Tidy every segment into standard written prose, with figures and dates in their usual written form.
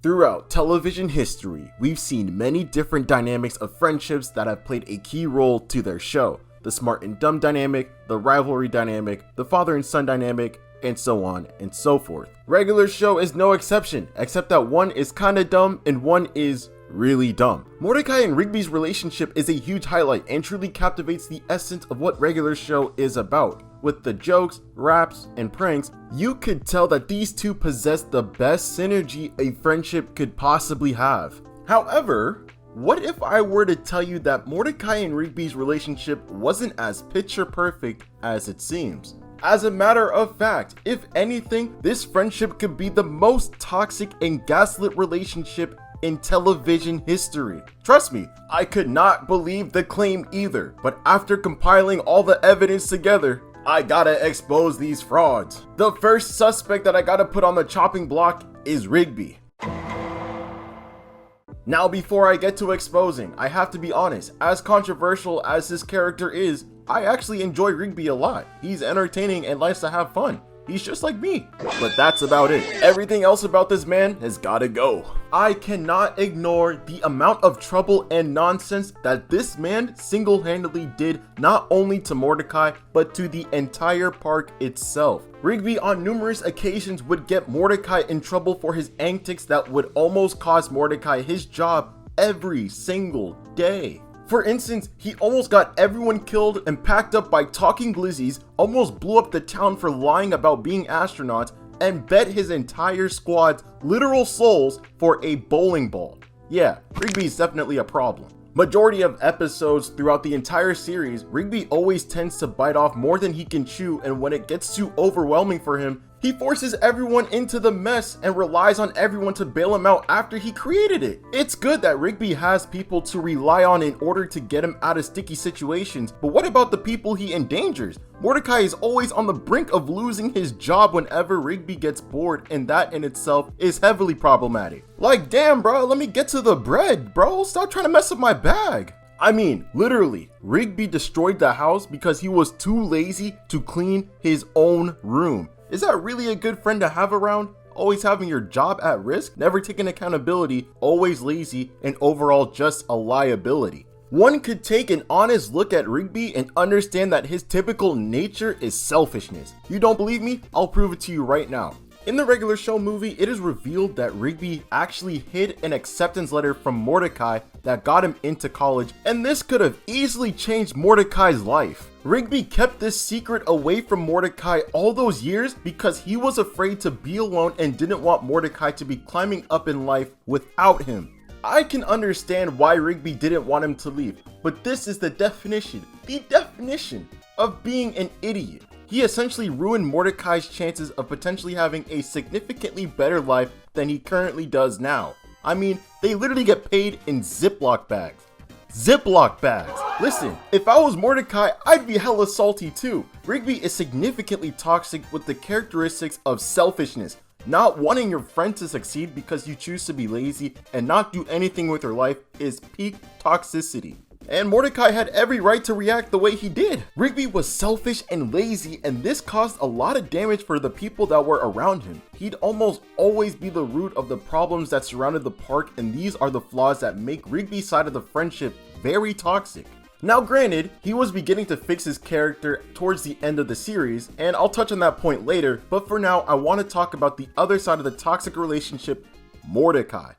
Throughout television history, we've seen many different dynamics of friendships that have played a key role to their show. The smart and dumb dynamic, the rivalry dynamic, the father and son dynamic, and so on and so forth. Regular Show is no exception, except that one is kinda dumb and one is really dumb. Mordecai and Rigby's relationship is a huge highlight and truly captivates the essence of what Regular Show is about. With the jokes, raps, and pranks, you could tell that these two possess the best synergy a friendship could possibly have. However, what if I were to tell you that Mordecai and Rigby's relationship wasn't as picture perfect as it seems? As a matter of fact, if anything, this friendship could be the most toxic and gaslit relationship in television history. Trust me, I could not believe the claim either, but after compiling all the evidence together, I gotta expose these frauds. The first suspect that I gotta put on the chopping block is Rigby. Now before I get to exposing, I have to be honest, as controversial as this character is, I actually enjoy Rigby a lot. He's entertaining and likes to have fun. He's just like me. But that's about it. Everything else about this man has gotta go. I cannot ignore the amount of trouble and nonsense that this man single-handedly did not only to Mordecai, but to the entire park itself. Rigby on numerous occasions would get Mordecai in trouble for his antics that would almost cost Mordecai his job every single day. For instance, he almost got everyone killed and packed up by talking glizzies, almost blew up the town for lying about being astronauts, and bet his entire squad's literal souls for a bowling ball. Yeah, Rigby's definitely a problem. Majority of episodes throughout the entire series, Rigby always tends to bite off more than he can chew, and when it gets too overwhelming for him, he forces everyone into the mess and relies on everyone to bail him out after he created it. It's good that Rigby has people to rely on in order to get him out of sticky situations, but what about the people he endangers? Mordecai is always on the brink of losing his job whenever Rigby gets bored, and that in itself is heavily problematic. Like, damn bro, let me get to the bread, bro. Stop trying to mess up my bag. I mean, literally, Rigby destroyed the house because he was too lazy to clean his own room. Is that really a good friend to have around? Always having your job at risk, never taking accountability, always lazy, and overall just a liability. One could take an honest look at Rigby and understand that his typical nature is selfishness. You don't believe me? I'll prove it to you right now. In the Regular Show movie, it is revealed that Rigby actually hid an acceptance letter from Mordecai that got him into college, and this could have easily changed Mordecai's life. Rigby kept this secret away from Mordecai all those years because he was afraid to be alone and didn't want Mordecai to be climbing up in life without him. I can understand why Rigby didn't want him to leave, but this is the definition of being an idiot. He essentially ruined Mordecai's chances of potentially having a significantly better life than he currently does now. I mean, they literally get paid in Ziploc bags. Ziploc bags! Listen, if I was Mordecai, I'd be hella salty too. Rigby is significantly toxic with the characteristics of selfishness, not wanting your friend to succeed because you choose to be lazy and not do anything with your life is peak toxicity. And Mordecai had every right to react the way he did. Rigby was selfish and lazy, and this caused a lot of damage for the people that were around him. He'd almost always be the root of the problems that surrounded the park, and these are the flaws that make Rigby's side of the friendship very toxic. Now granted, he was beginning to fix his character towards the end of the series, and I'll touch on that point later, but for now I want to talk about the other side of the toxic relationship, Mordecai.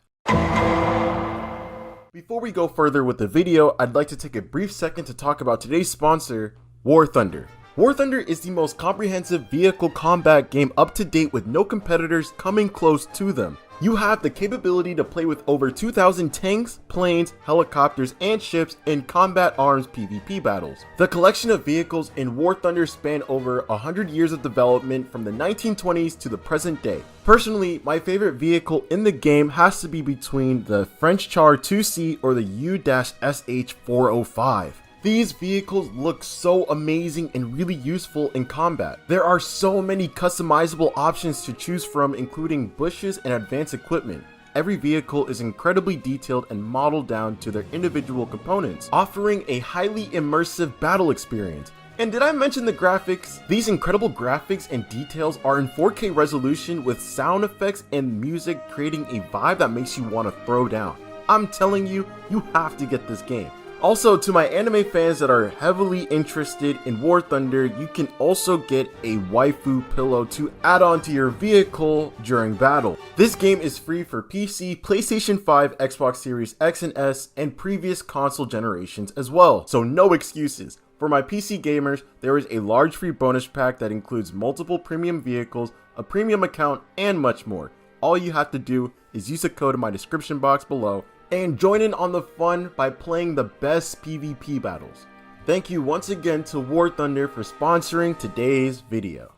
Before we go further with the video, I'd like to take a brief second to talk about today's sponsor, War Thunder. War Thunder is the most comprehensive vehicle combat game up to date with no competitors coming close to them. You have the capability to play with over 2,000 tanks, planes, helicopters, and ships in combat arms PvP battles. The collection of vehicles in War Thunder span over 100 years of development from the 1920s to the present day. Personally, my favorite vehicle in the game has to be between the French Char 2C or the U-SH 405. These vehicles look so amazing and really useful in combat. There are so many customizable options to choose from, including bushes and advanced equipment. Every vehicle is incredibly detailed and modeled down to their individual components, offering a highly immersive battle experience. And did I mention the graphics? These incredible graphics and details are in 4K resolution with sound effects and music creating a vibe that makes you want to throw down. I'm telling you, you have to get this game. Also, to my anime fans that are heavily interested in War Thunder, you can also get a waifu pillow to add on to your vehicle during battle. This game is free for PC, PlayStation 5, Xbox Series X and S, and previous console generations as well, so no excuses. For my PC gamers, there is a large free bonus pack that includes multiple premium vehicles, a premium account, and much more. All you have to do is use a code in my description box below and join in on the fun by playing the best PvP battles. Thank you once again to War Thunder for sponsoring today's video.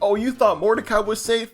Oh, you thought Mordecai was safe?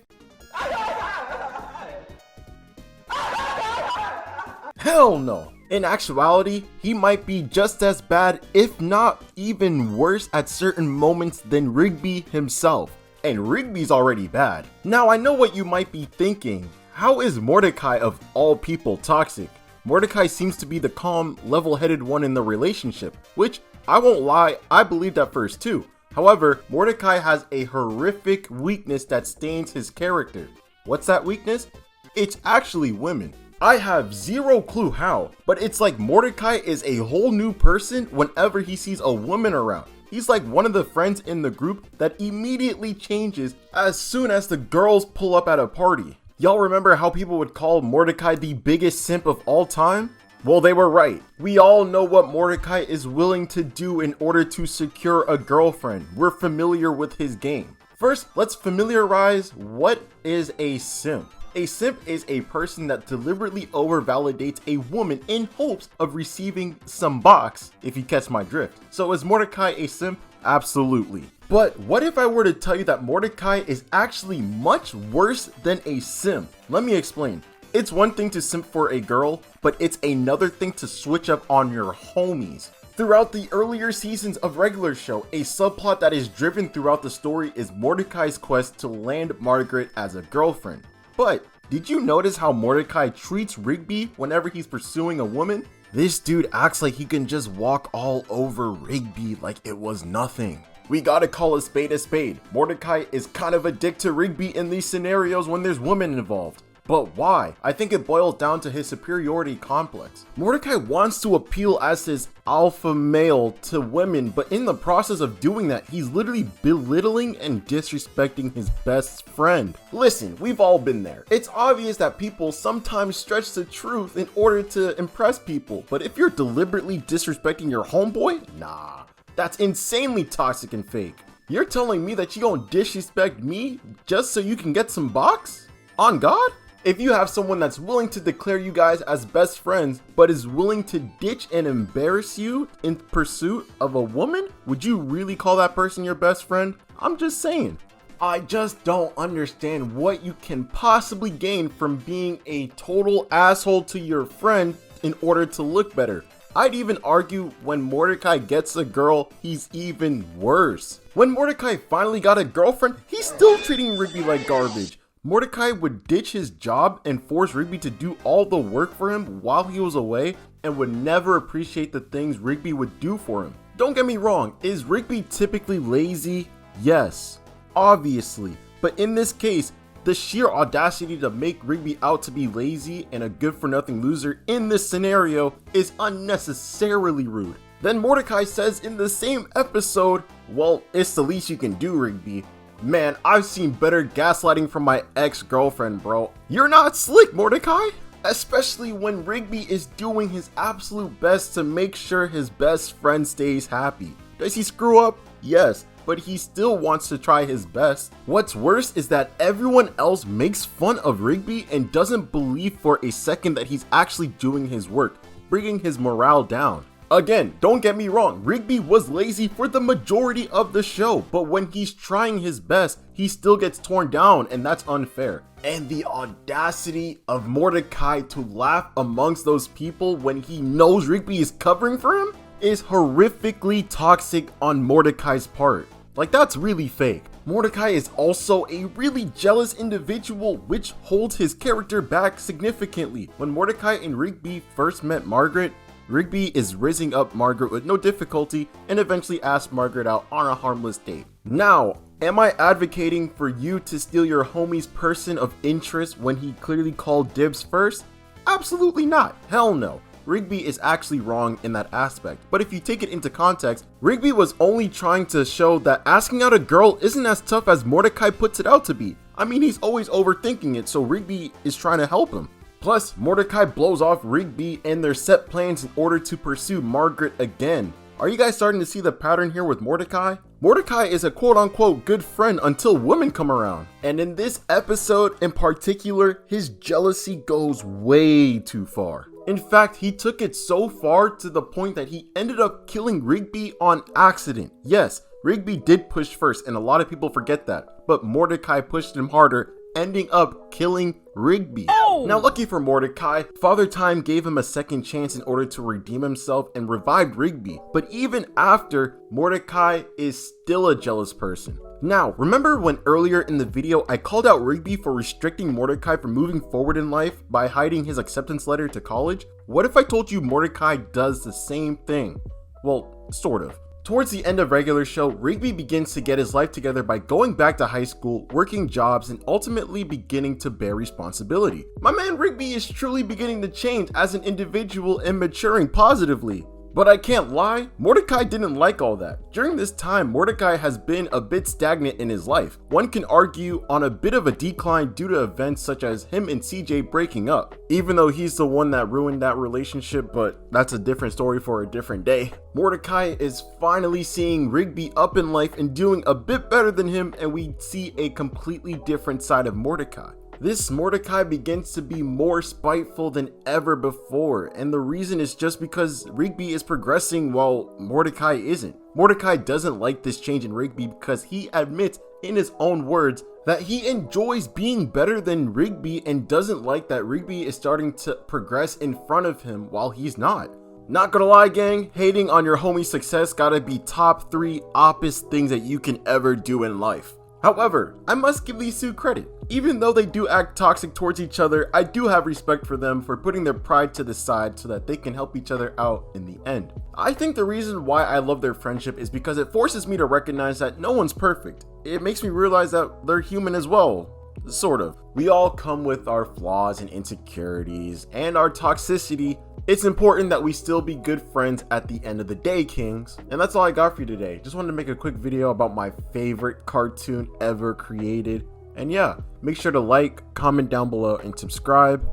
Hell no! In actuality, he might be just as bad, if not even worse at certain moments than Rigby himself. And Rigby's already bad. Now I know what you might be thinking. How is Mordecai of all people toxic? Mordecai seems to be the calm, level-headed one in the relationship, which, I won't lie, I believed at first too. However, Mordecai has a horrific weakness that stains his character. What's that weakness? It's actually women. I have zero clue how, but it's like Mordecai is a whole new person whenever he sees a woman around. He's like one of the friends in the group that immediately changes as soon as the girls pull up at a party. Y'all remember how people would call Mordecai the biggest simp of all time? Well, they were right. We all know what Mordecai is willing to do in order to secure a girlfriend. We're familiar with his game. First, let's familiarize what is a simp. A simp is a person that deliberately overvalidates a woman in hopes of receiving some box, if you catch my drift. So is Mordecai a simp? Absolutely. But what if I were to tell you that Mordecai is actually much worse than a simp? Let me explain. It's one thing to simp for a girl, but it's another thing to switch up on your homies. Throughout the earlier seasons of regular show, a subplot that is driven throughout the story is Mordecai's quest to land Margaret as a girlfriend. But did you notice how Mordecai treats Rigby whenever he's pursuing a woman? This dude acts like he can just walk all over Rigby like it was nothing. We gotta call a spade. Mordecai is kind of a dick to Rigby in these scenarios when there's women involved. But why? I think it boils down to his superiority complex. Mordecai wants to appeal as his alpha male to women, but in the process of doing that, he's literally belittling and disrespecting his best friend. Listen, we've all been there. It's obvious that people sometimes stretch the truth in order to impress people, but if you're deliberately disrespecting your homeboy, nah, that's insanely toxic and fake. You're telling me that you gonna disrespect me just so you can get some box? On God? If you have someone that's willing to declare you guys as best friends, but is willing to ditch and embarrass you in pursuit of a woman, would you really call that person your best friend? I'm just saying. I just don't understand what you can possibly gain from being a total asshole to your friend in order to look better. I'd even argue when Mordecai gets a girl, he's even worse. When Mordecai finally got a girlfriend, he's still treating Rigby like garbage. Mordecai would ditch his job and force Rigby to do all the work for him while he was away and would never appreciate the things Rigby would do for him. Don't get me wrong, is Rigby typically lazy? Yes, obviously. But in this case, the sheer audacity to make Rigby out to be lazy and a good-for-nothing loser in this scenario is unnecessarily rude. Then Mordecai says in the same episode, well, it's the least you can do, Rigby. Man, I've seen better gaslighting from my ex-girlfriend, bro. You're not slick, Mordecai. Especially when Rigby is doing his absolute best to make sure his best friend stays happy. Does he screw up? Yes, but he still wants to try his best. What's worse is that everyone else makes fun of Rigby and doesn't believe for a second that he's actually doing his work, bringing his morale down. Again, don't get me wrong, Rigby was lazy for the majority of the show, but when he's trying his best, he still gets torn down, and that's unfair. And the audacity of Mordecai to laugh amongst those people when he knows Rigby is covering for him is horrifically toxic on Mordecai's part. Like, that's really fake. Mordecai is also a really jealous individual, which holds his character back significantly. When Mordecai and Rigby first met Margaret, Rigby is rizzing up Margaret with no difficulty and eventually asks Margaret out on a harmless date. Now, am I advocating for you to steal your homie's person of interest when he clearly called dibs first? Absolutely not. Hell no. Rigby is actually wrong in that aspect, but if you take it into context, Rigby was only trying to show that asking out a girl isn't as tough as Mordecai puts it out to be. I mean, he's always overthinking it, so Rigby is trying to help him. Plus, Mordecai blows off Rigby and their set plans in order to pursue Margaret again. Are you guys starting to see the pattern here with Mordecai? Mordecai is a quote-unquote good friend until women come around. And in this episode in particular, his jealousy goes way too far. In fact, he took it so far to the point that he ended up killing Rigby on accident. Yes, Rigby did push first, and a lot of people forget that, but Mordecai pushed him harder, ending up killing Rigby. Oh! Now, lucky for Mordecai, Father Time gave him a second chance in order to redeem himself and revived Rigby. But even after, Mordecai is still a jealous person. Now, remember when earlier in the video I called out Rigby for restricting Mordecai from moving forward in life by hiding his acceptance letter to college? What if I told you Mordecai does the same thing? Well, sort of. Towards the end of regular show, Rigby begins to get his life together by going back to high school, working jobs, and ultimately beginning to bear responsibility. My man Rigby is truly beginning to change as an individual and maturing positively. But I can't lie, Mordecai didn't like all that. During this time, Mordecai has been a bit stagnant in his life. One can argue on a bit of a decline due to events such as him and CJ breaking up. Even though he's the one that ruined that relationship, but that's a different story for a different day. Mordecai is finally seeing Rigby up in life and doing a bit better than him, and we see a completely different side of Mordecai. This Mordecai begins to be more spiteful than ever before, and the reason is just because Rigby is progressing while Mordecai isn't. Mordecai doesn't like this change in Rigby because he admits in his own words that he enjoys being better than Rigby and doesn't like that Rigby is starting to progress in front of him while he's not. Not gonna lie, gang, hating on your homie's success gotta be top 3 opposite things that you can ever do in life. However, I must give these two credit. Even though they do act toxic towards each other, I do have respect for them for putting their pride to the side so that they can help each other out in the end. I think the reason why I love their friendship is because it forces me to recognize that no one's perfect. It makes me realize that they're human as well. Sort of. We all come with our flaws and insecurities and our toxicity. It's important that we still be good friends at the end of the day, kings. And that's all I got for you today. Just wanted to make a quick video about my favorite cartoon ever created. And yeah, make sure to like, comment down below, and subscribe.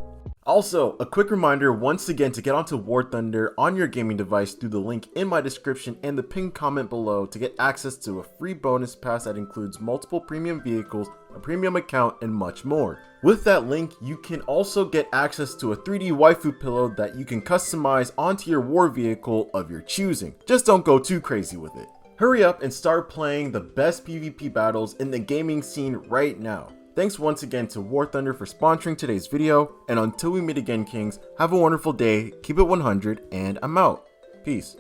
Also, a quick reminder once again to get onto War Thunder on your gaming device through the link in my description and the pinned comment below to get access to a free bonus pass that includes multiple premium vehicles, a premium account, and much more. With that link, you can also get access to a 3D waifu pillow that you can customize onto your war vehicle of your choosing. Just don't go too crazy with it. Hurry up and start playing the best PvP battles in the gaming scene right now. Thanks once again to War Thunder for sponsoring today's video, and until we meet again, kings, have a wonderful day, keep it 100, and I'm out. Peace.